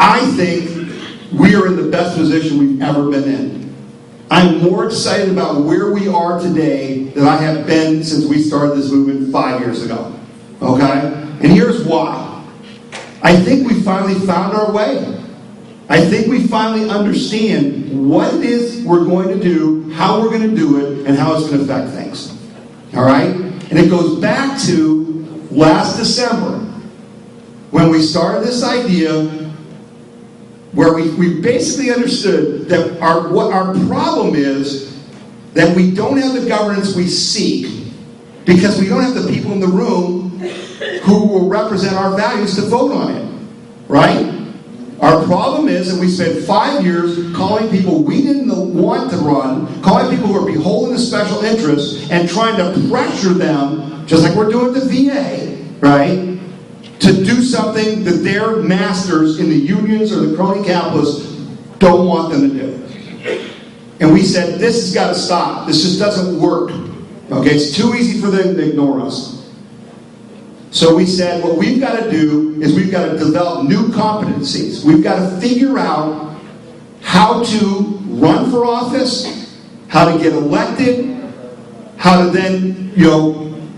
I think we are in the best position we've ever been in. I'm more excited about where we are today than I have been since we started this movement 5 years ago. Okay? And here's why. I think we finally found our way. I think we finally understand what it is we're going to do, how we're going to do it, and how it's going to affect things. All right? And it goes back to last December when we started this idea where we basically understood that what our problem is that we don't have the governance we seek because we don't have the people in the room who will represent our values to vote on it. Right? Our problem is that we spent 5 years calling people we didn't want to run, calling people who are beholden to special interests, and trying to pressure them, just like we're doing the VA, right, to do something that their masters in the unions or the crony capitalists don't want them to do. And we said, this has got to stop. This just doesn't work. Okay, it's too easy for them to ignore us. So we said, what we've got to do is we've got to develop new competencies. We've got to figure out how to run for office, how to get elected, how to then,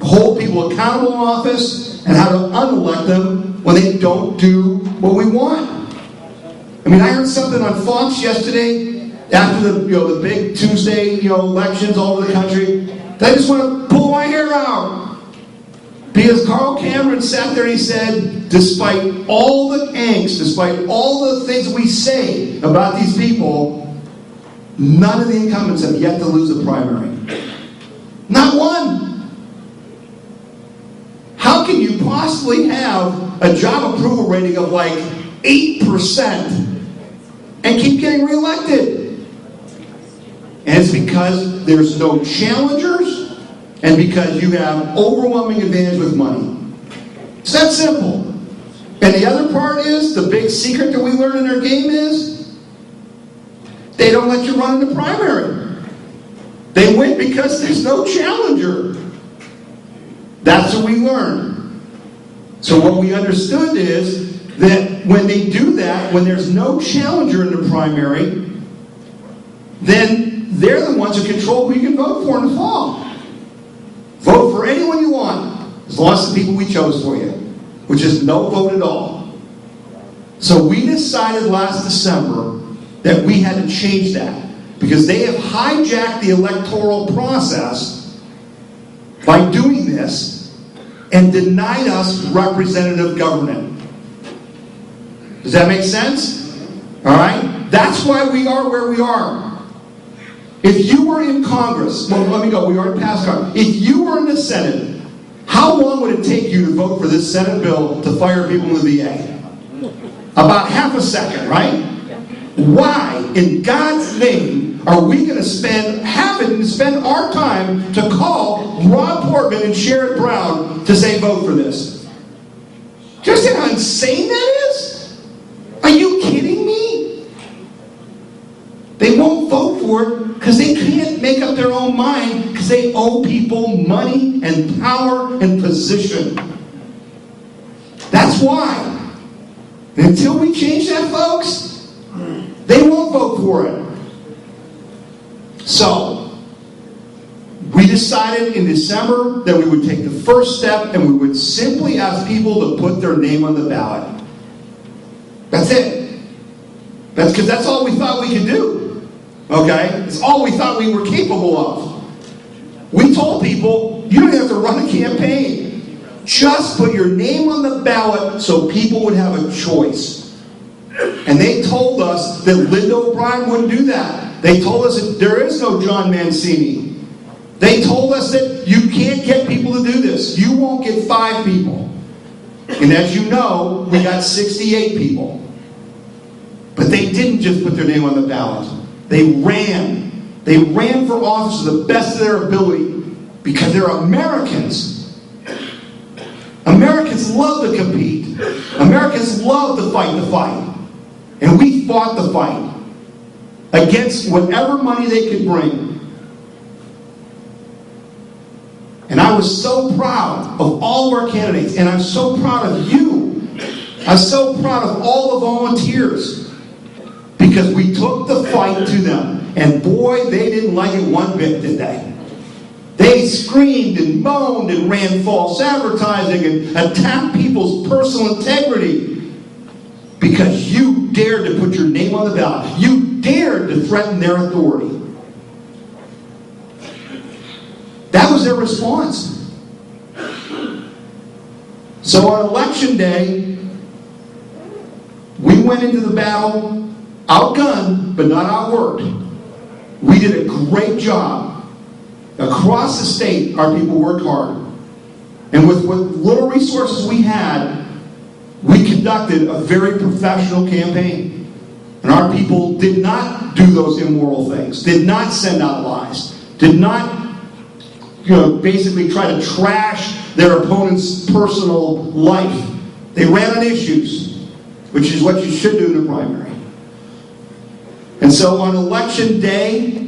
hold people accountable in office, and how to unelect them when they don't do what we want. I mean, I heard something on Fox yesterday after the big Tuesday, elections all over the country. That I just want to pull my hair out. Because Carl Cameron sat there and he said, despite all the angst, despite all the things we say about these people, none of the incumbents have yet to lose a primary. Not one. How can you possibly have a job approval rating of like 8% and keep getting reelected? And it's because there's no challengers, and because you have overwhelming advantage with money. It's that simple. And the other part is, the big secret that we learn in our game is, they don't let you run in the primary. They win because there's no challenger. That's what we learned. So what we understood is that when they do that, when there's no challenger in the primary, then they're the ones who control who you can vote for in the fall. Vote for anyone you want, as long as the people we chose for you, which is no vote at all. So we decided last December that we had to change that, because they have hijacked the electoral process by doing this and denied us representative government. Does that make sense? All right? That's why we are where we are. If you were in Congress, well, let me go, we already passed Congress. If you were in the Senate, how long would it take you to vote for this Senate bill to fire people in the VA? About half a second, right? Why, in God's name, are we going to spend our time to call Rob Portman and Sherrod Brown to say vote for this? Just how insane that is? Are you kidding me? They won't vote for it because they can't make up their own mind because they owe people money and power and position. That's why. And until we change that, folks, they won't vote for it. So, we decided in December that we would take the first step and we would simply ask people to put their name on the ballot. That's it. That's because that's all we thought we could do. Okay? It's all we thought we were capable of. We told people, you don't have to run a campaign. Just put your name on the ballot so people would have a choice. And they told us that Linda O'Brien wouldn't do that. They told us that there is no John Mancini. They told us that you can't get people to do this. You won't get 5 people. And as you know, we got 68 people. But they didn't just put their name on the ballot. They ran. They ran for office to the best of their ability because they're Americans. Americans love to compete. Americans love to fight the fight. And we fought the fight against whatever money they could bring. And I was so proud of all of our candidates, and I'm so proud of you I'm so proud of all the volunteers because we took the fight to them. And boy, they didn't like it one bit, did they? They screamed and moaned and ran false advertising and attacked people's personal integrity because you dared to put your name on the ballot. You dared to threaten their authority. That was their response. So on election day, we went into the battle outgunned, but not outworked. We did a great job. Across the state, our people worked hard. And with what little resources we had, we conducted a very professional campaign. And our people did not do those immoral things, did not send out lies, did not basically try to trash their opponent's personal life. They ran on issues, which is what you should do in a primary. And so on election day,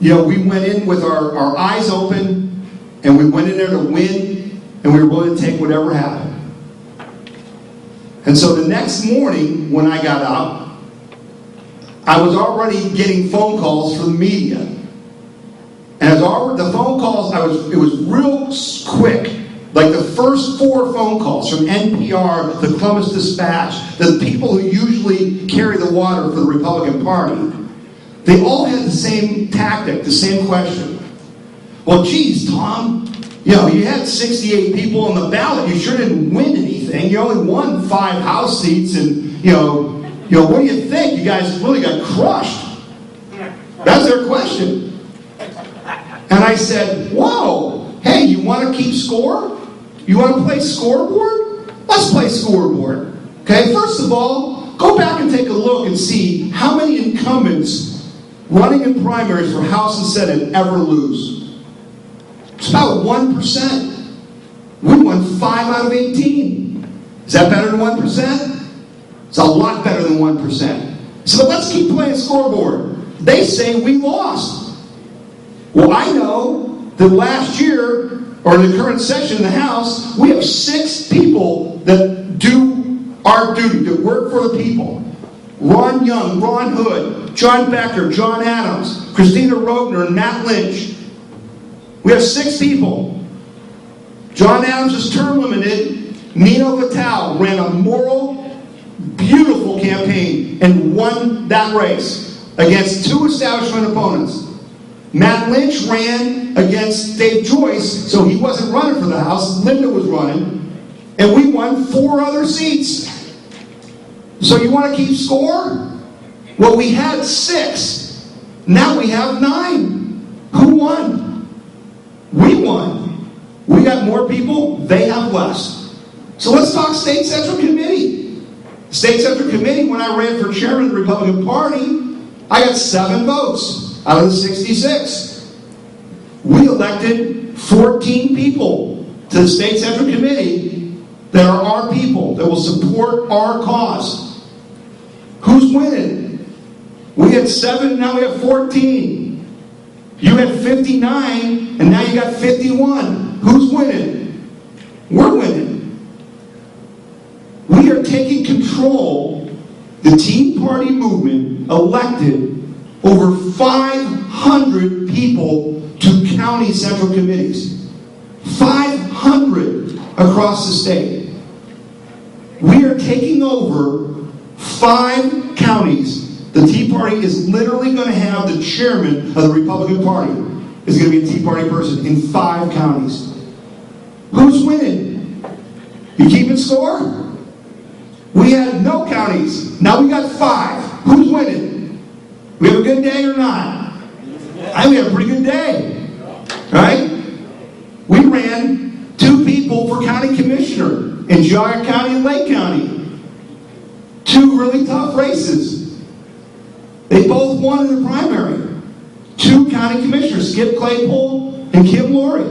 we went in with our eyes open, and we went in there to win, and we were willing to take whatever happened. And so the next morning, when I got up, I was already getting phone calls from the media. And the phone calls, it was real quick. Like the first 4 phone calls from NPR, the Columbus Dispatch, the people who usually carry the water for the Republican Party, they all had the same tactic, the same question. Well, geez, Tom, you had 68 people on the ballot. You sure didn't win anything. You only won 5 House seats, and what do you think? You guys really got crushed. That's their question. And I said, whoa, hey, you want to keep score? You want to play scoreboard? Let's play scoreboard. Okay, first of all, go back and take a look and see how many incumbents running in primaries for House and Senate ever lose. It's about 1%. We won 5 out of 18. Is that better than 1%? It's a lot better than 1%. So let's keep playing scoreboard. They say we lost. Well, I know that last year, or in the current session in the House, we have 6 people that do our duty, that work for the people. Ron Young, Ron Hood, John Becker, John Adams, Christina Roebner, and Matt Lynch. We have 6 people. John Adams is term limited. Nino Vital ran a moral, beautiful campaign and won that race against 2 establishment opponents. Matt Lynch ran against Dave Joyce, so he wasn't running for the House. Linda was running. And we won 4 other seats. So you want to keep score? Well, we had 6. Now we have 9. Who won? We won. We got more people. They have less. So let's talk State Central Committee. State Central Committee, when I ran for chairman of the Republican Party, I got 7 votes out of the 66. We elected 14 people to the State Central Committee that are our people, that will support our cause. Who's winning? We had 7, now we have 14. You had 59, and now you got 51. Who's winning? We're winning. We are taking control. The Tea Party movement elected over 500 people to county central committees. 500 across the state. We are taking over 5 counties. The Tea Party is literally going to have the chairman of the Republican Party is going to be a Tea Party person in 5 counties. Who's winning? You keeping score? We had no counties. Now we got 5. Who's winning? We have a good day or not? I think we have a pretty good day. Right? We ran 2 people for county commissioner in Geauga County and Lake County. 2 really tough races. They both won in the primary. 2 county commissioners, Skip Claypool and Kim Laurie.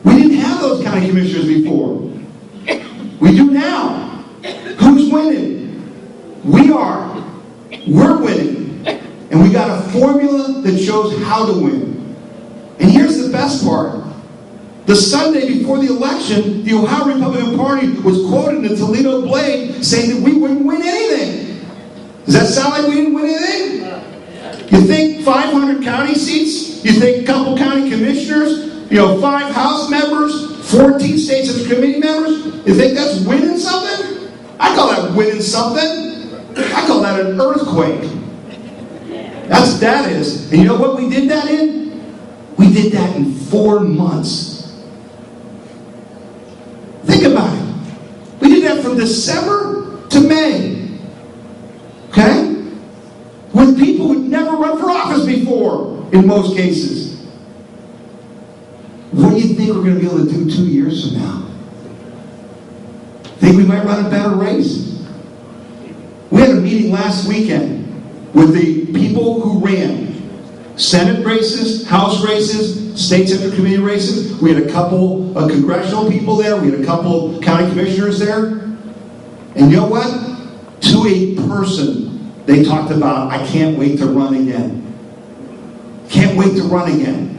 We didn't have those county commissioners before. We do now. Who's winning? We are. We're winning. And we got a formula that shows how to win. And here's the best part. The Sunday before the election, the Ohio Republican Party was quoted in the Toledo Blade saying that we wouldn't win anything. Does that sound like we didn't win anything? You think 500 county seats? You think a couple county commissioners? 5 House members? 14 state committee members? You think that's winning something? I call that winning something. I call that an earthquake. That's what that is. And you know what we did that in? We did that in 4 months. Think about it. We did that from December to May. Okay? With people who'd never run for office before, in most cases. What do you think we're going to be able to do 2 years from now? Think we might run a better race? We had a meeting last weekend with the people who ran Senate races, House races, State Senate Committee races. We had a couple of congressional people there. We had a couple county commissioners there. And you know what? To a person, they talked about, I can't wait to run again. Can't wait to run again.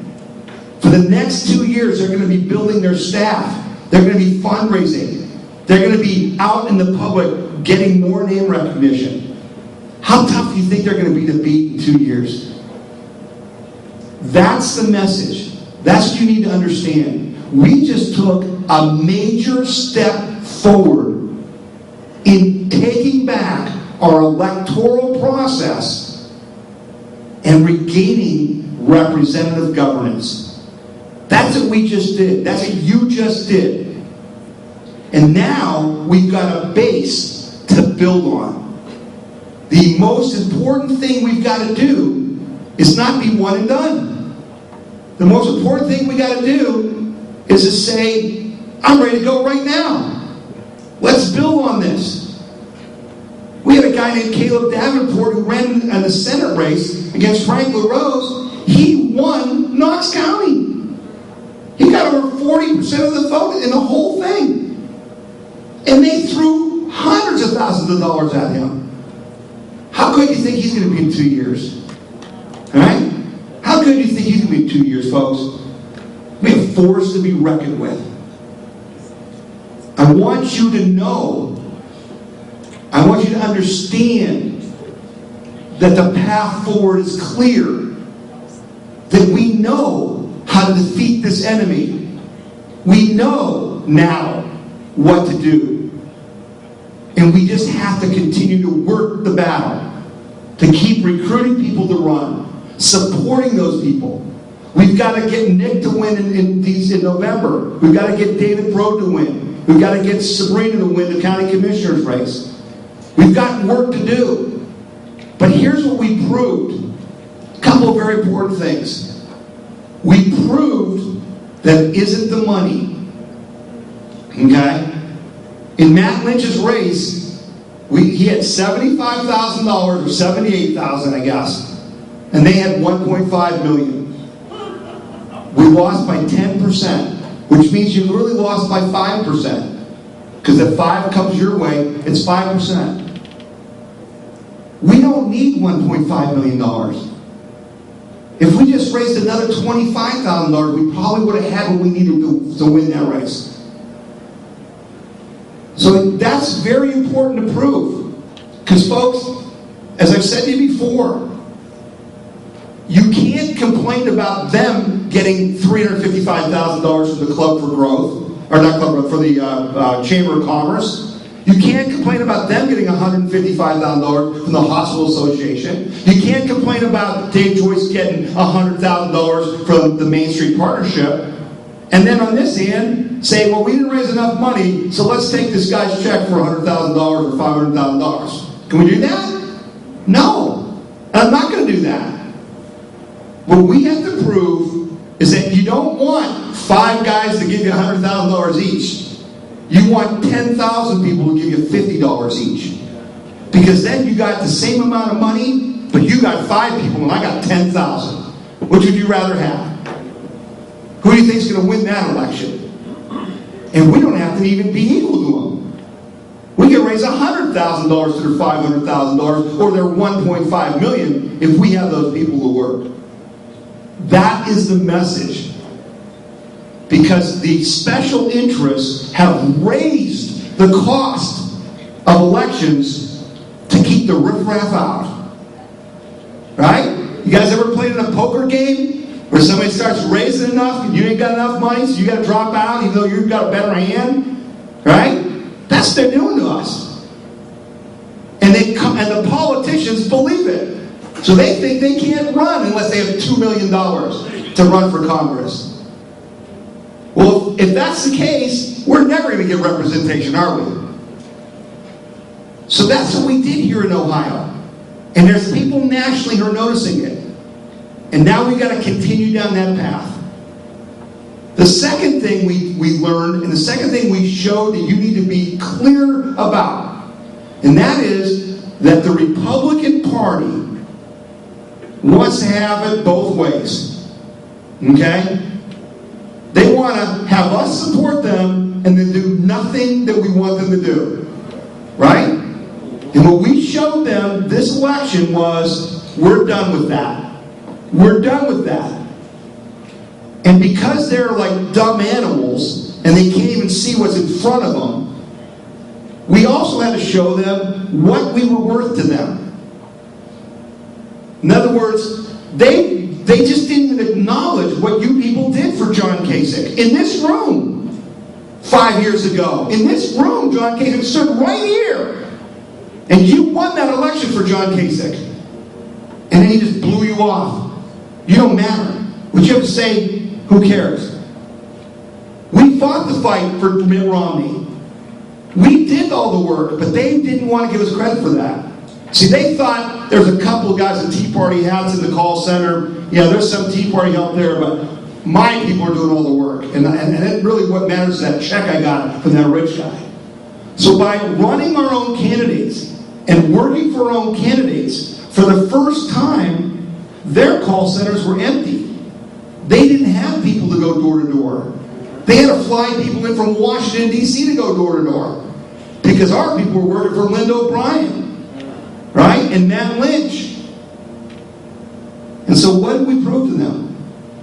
For the next 2 years, they're going to be building their staff. They're going to be fundraising. They're going to be out in the public getting more name recognition. How tough do you think they're going to be to beat in 2 years? That's the message. That's what you need to understand. We just took a major step forward in taking back our electoral process and regaining representative governance. That's what we just did. That's what you just did. And now we've got a base to build on. The most important thing we've got to do is not be one and done. The most important thing we got to do is to say, I'm ready to go right now. Let's build on this. We had a guy named Caleb Davenport who ran in the Senate race against Frank LaRose. He won Knox County. He got over 40% of the vote in the whole thing. And they threw hundreds of thousands of dollars at him. How good do you think he's going to be in 2 years? All right? How good do you think he's going to be in 2 years, folks? We have a force to be reckoned with. I want you to know, I want you to understand that the path forward is clear. That we know how to defeat this enemy. We know now what to do. And we just have to continue to work the battle. To keep recruiting people to run. Supporting those people. We've got to get Nick to win in November. We've got to get David Broad to win. We've got to get Sabrina to win the county commissioner's race. We've got work to do. But here's what we proved. A couple of very important things. We proved that it isn't the money. Okay? In Matt Lynch's race, he had $75,000 or $78,000, I guess. And they had $1.5 million. We lost by 10%, which means you really lost by 5%. Because if 5 comes your way, it's 5%. We don't need $1.5 million. If we just raised another $25,000, we probably would have had what we needed to win that race. So that's very important to prove. Because folks, as I've said to you before, you can't complain about them getting $355,000 from the Club for Growth, or not Club for the Chamber of Commerce. You can't complain about them getting $155,000 from the Hospital Association. You can't complain about Dave Joyce getting $100,000 from the Main Street Partnership. And then on this end, say, well, we didn't raise enough money, so let's take this guy's check for $100,000 or $500,000. Can we do that? No. I'm not going to do that. What we have to prove is that you don't want 5 guys to give you $100,000 each. You want 10,000 people to give you $50 each. Because then you got the same amount of money, but you got 5 people and I got 10,000. Which would you rather have? Who do you think is going to win that election? And we don't have to even be equal to them. We can raise $100,000 to their $500,000 or their $1.5 million if we have those people to work. That is the message. because the special interests have raised the cost of elections to keep the riffraff out. Right? You guys ever played in a poker game where somebody starts raising enough and you ain't got enough money, so you got to drop out even though you've got a better hand? Right? That's what they're doing to us. And the politicians believe it. So they think they can't run unless they have $2 million to run for Congress. Well, if that's the case, we're never going to get representation, are we? So that's what we did here in Ohio. And there's people nationally who are noticing it. And now we've got to continue down that path. The second thing we learned, and the second thing we showed that you need to be clear about, and that is that the Republican Party wants to have it both ways. Okay? They want to have us support them and then do nothing that we want them to do. Right? And what we showed them this election was, we're done with that. We're done with that. And because they're like dumb animals and they can't even see what's in front of them, we also had to show them what we were worth to them. In other words, they just didn't even acknowledge what you people did for John Kasich. In this room, 5 years ago, in this room, John Kasich stood right here. And you won that election for John Kasich. And then he just blew you off. You don't matter. What you have to say, who cares? We fought the fight for Mitt Romney. We did all the work, but they didn't want to give us credit for that. See, they thought there's a couple of guys in Tea Party hats in the call center. Yeah, there's some Tea Party out there, but my people are doing all the work. And it really what matters is that check I got from that rich guy. So by running our own candidates and working for our own candidates, for the first time, their call centers were empty. They didn't have people to go door to door. They had to fly people in from Washington, D.C. to go door to door. Because our people were working for Linda O'Brien, right? And Matt Lynch. And so what did we prove to them?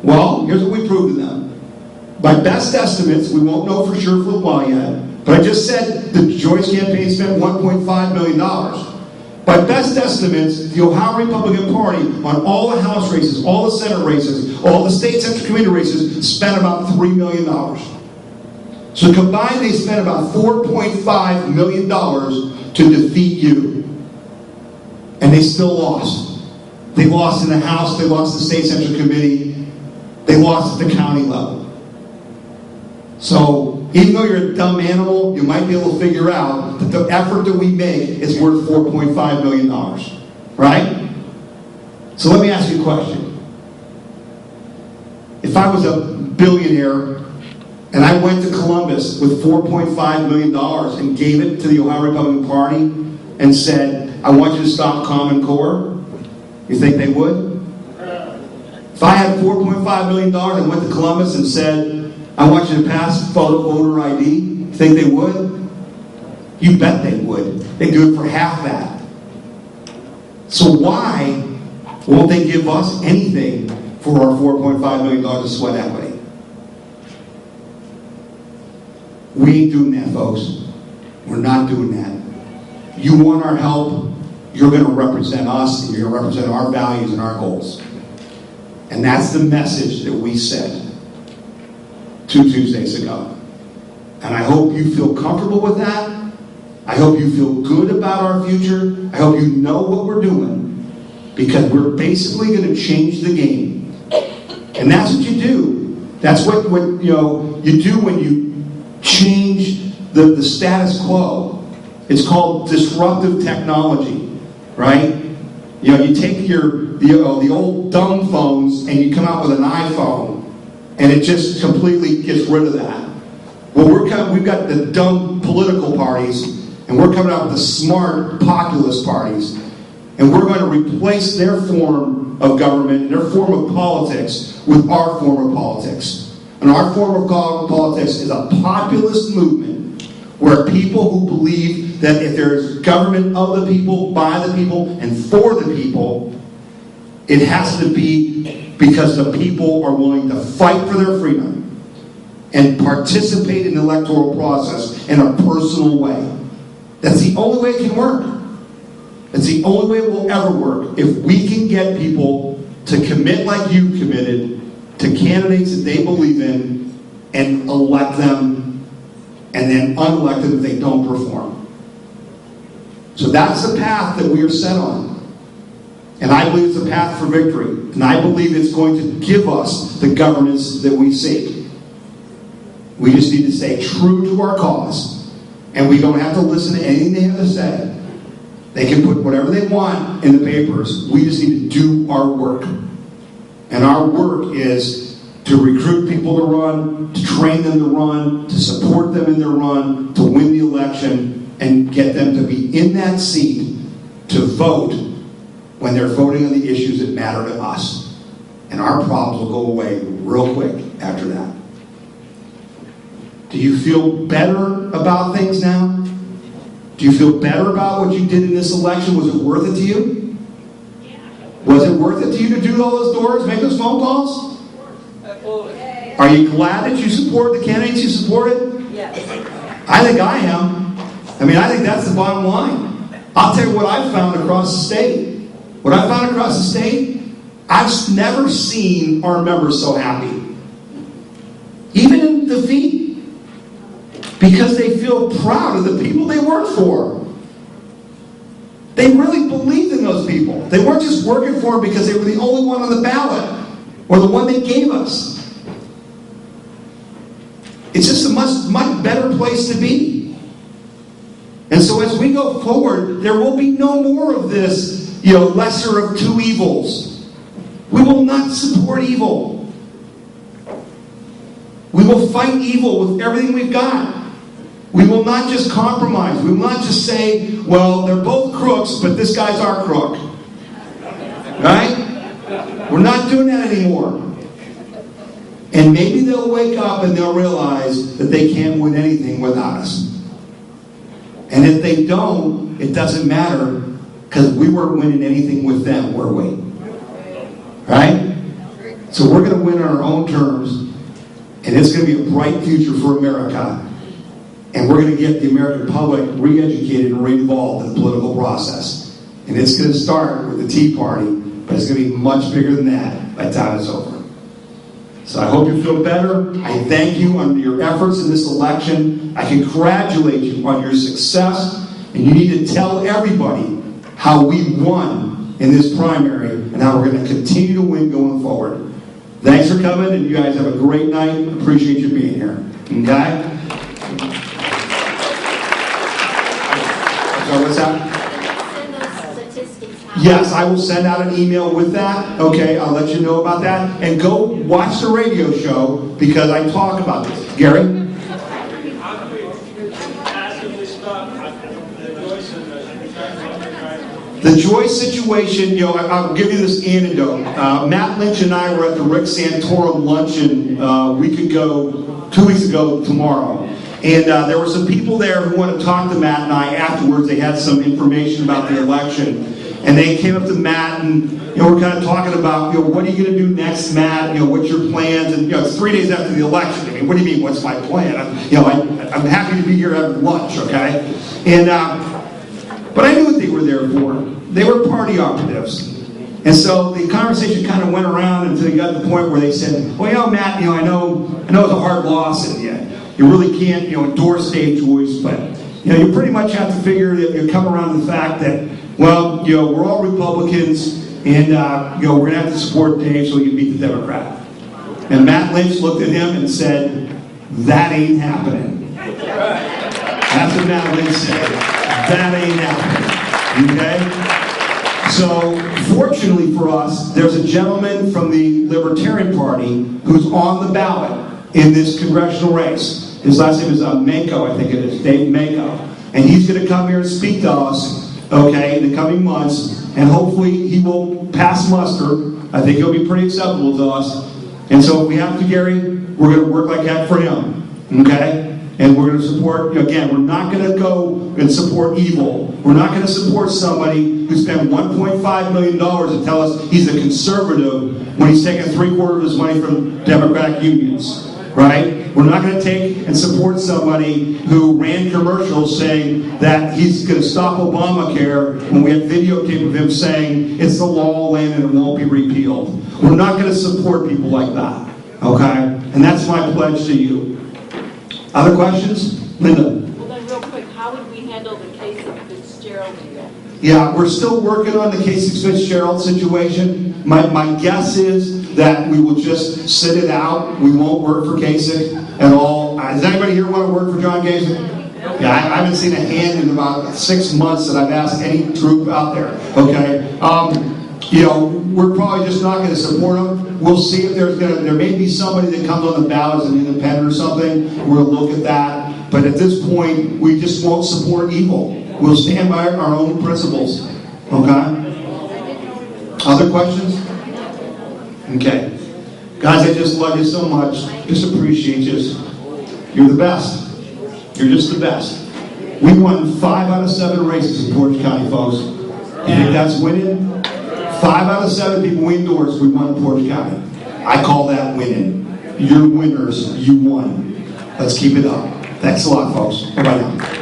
Well, here's what we proved to them. By best estimates, we won't know for sure for a while yet, but I just said the Joyce campaign spent $1.5 million. By best estimates, the Ohio Republican Party, on all the House races, all the Senate races, all the state Central Committee races, spent about $3 million. So combined, they spent about $4.5 million to defeat you. And they still lost. They lost in the House, they lost the state Central Committee, they lost at the county level. So, even though you're a dumb animal, you might be able to figure out that the effort that we make is worth $4.5 million. Right? So let me ask you a question. If I was a billionaire and I went to Columbus with $4.5 million and gave it to the Ohio Republican Party and said, I want you to stop Common Core, you think they would? If I had $4.5 million and went to Columbus and said, I want you to pass photo voter ID. You think they would? You bet they would. They do it for half that. So why won't they give us anything for our $4.5 million of sweat equity? We ain't doing that, folks. We're not doing that. You want our help, you're going to represent us, and you're going to represent our values and our goals. And that's the message that we sent 2 Tuesdays ago. And I hope you feel comfortable with that. I hope you feel good about our future. I hope you know what we're doing, because we're basically going to change the game. And that's what you do. That's what you do when you change the status quo. It's called disruptive technology, right? You take the old dumb phones and you come out with an iPhone. And it just completely gets rid of that. Well, we've got the dumb political parties, and we're coming out with the smart populist parties, and we're going to replace their form of government, their form of politics, with our form of politics. And our form of politics is a populist movement where people who believe that if there's government of the people, by the people, and for the people, it has to be because the people are willing to fight for their freedom. and participate in the electoral process in a personal way. That's the only way it can work. It's the only way it will ever work. If we can get people to commit like you committed to candidates that they believe in and elect them and then unelect them if they don't perform. So that's the path that we are set on. And I believe it's a path for victory. And I believe it's going to give us the governance that we seek. We just need to stay true to our cause. And we don't have to listen to anything they have to say. They can put whatever they want in the papers. We just need to do our work. And our work is to recruit people to run, to train them to run, to support them in their run, to win the election, and get them to be in that seat to vote when they're voting on the issues that matter to us. And our problems will go away real quick after that. Do you feel better about things now? Do you feel better about what you did in this election? Was it worth it to you? Was it worth it to you to do all those doors, make those phone calls? Are you glad that you support the candidates you supported? Yes. I think I am. I mean, I think that's the bottom line. I'll tell you what I've found across the state. What I found across the state, I've never seen our members so happy. Even in defeat. Because they feel proud of the people they work for. They really believed in those people. They weren't just working for them because they were the only one on the ballot or the one they gave us. It's just a much better place to be. And so as we go forward, there will be no more of this, lesser of two evils. We will not support evil. We will fight evil with everything we've got. We will not just compromise. We will not just say, well, they're both crooks, but this guy's our crook. Right? We're not doing that anymore. And maybe they'll wake up and they'll realize that they can't win anything without us. And if they don't, it doesn't matter because we weren't winning anything with them, were we? Right? So we're going to win on our own terms, and it's going to be a bright future for America. And we're going to get the American public re-educated and re-involved in the political process. And it's going to start with the Tea Party, but it's going to be much bigger than that by the time it's over. So I hope you feel better. I thank you on your efforts in this election. I congratulate you on your success. And you need to tell everybody how we won in this primary and how we're going to continue to win going forward. Thanks for coming, and you guys have a great night. Appreciate you being here. Okay? So what's that? Yes, I will send out an email with that. Okay, I'll let you know about that. And go watch the radio show because I talk about this. Gary? The Joyce situation, I'll give you this anecdote. Matt Lynch and I were at the Rick Santorum luncheon 2 weeks ago tomorrow. And there were some people there who wanted to talk to Matt and I afterwards. They had some information about the election. And they came up to Matt and we're kind of talking about, what are you going to do next, Matt? What's your plans? And it's 3 days after the election. I mean, what do you mean, what's my plan? I'm happy to be here having lunch, okay? And but I knew what they were there for. They were party operatives. And so the conversation kind of went around until you got to the point where they said, well, Matt, I know it's a hard loss, and you really can't, endorse Dave Joyce, but you pretty much have to figure that you come around to the fact that, well, we're all Republicans, and we're going to have to support Dave so he can beat the Democrat. And Matt Lynch looked at him and said, that ain't happening. That's what Matt Lynch said. That ain't happening. Okay? So, fortunately for us, there's a gentleman from the Libertarian Party who's on the ballot in this congressional race. His last name is Mako, I think it is, Dave Mako. And he's going to come here and speak to us, okay, in the coming months. And hopefully he will pass muster. I think he'll be pretty acceptable to us. And so if we have to, Gary, we're going to work like that for him. Okay? And we're going to support, again, we're not going to go and support evil. We're not going to support somebody who spent $1.5 million to tell us he's a conservative when he's taking 3/4 of his money from Democratic unions. right? We're not going to take and support somebody who ran commercials saying that he's going to stop Obamacare when we have videotape of him saying it's the law of land and it won't be repealed. We're not going to support people like that, okay? And that's my pledge to you. Other questions? Linda? Well, then real quick, how would we handle the case of Fitzgerald again? Yeah, we're still working on the Casey Fitzgerald situation. My guess is that we will just sit it out. We won't work for Kasich at all. Does anybody here want to work for John Kasich? Yeah, I haven't seen a hand in about 6 months that I've asked any troop out there. Okay, you know, we're probably just not going to support him. We'll see if there may be somebody that comes on the ballot as an independent or something. We'll look at that. But at this point, we just won't support evil. We'll stand by our own principles. Okay? Other questions? Okay. Guys, I just love you so much. Just appreciate you. You're the best. You're just the best. We won 5 out of 7 races in Portage County, folks. You think that's winning? 5 out of 7 people we endorsed, we won in Portage County. I call that winning. You're winners. You won. Let's keep it up. Thanks a lot, folks. Bye-bye now.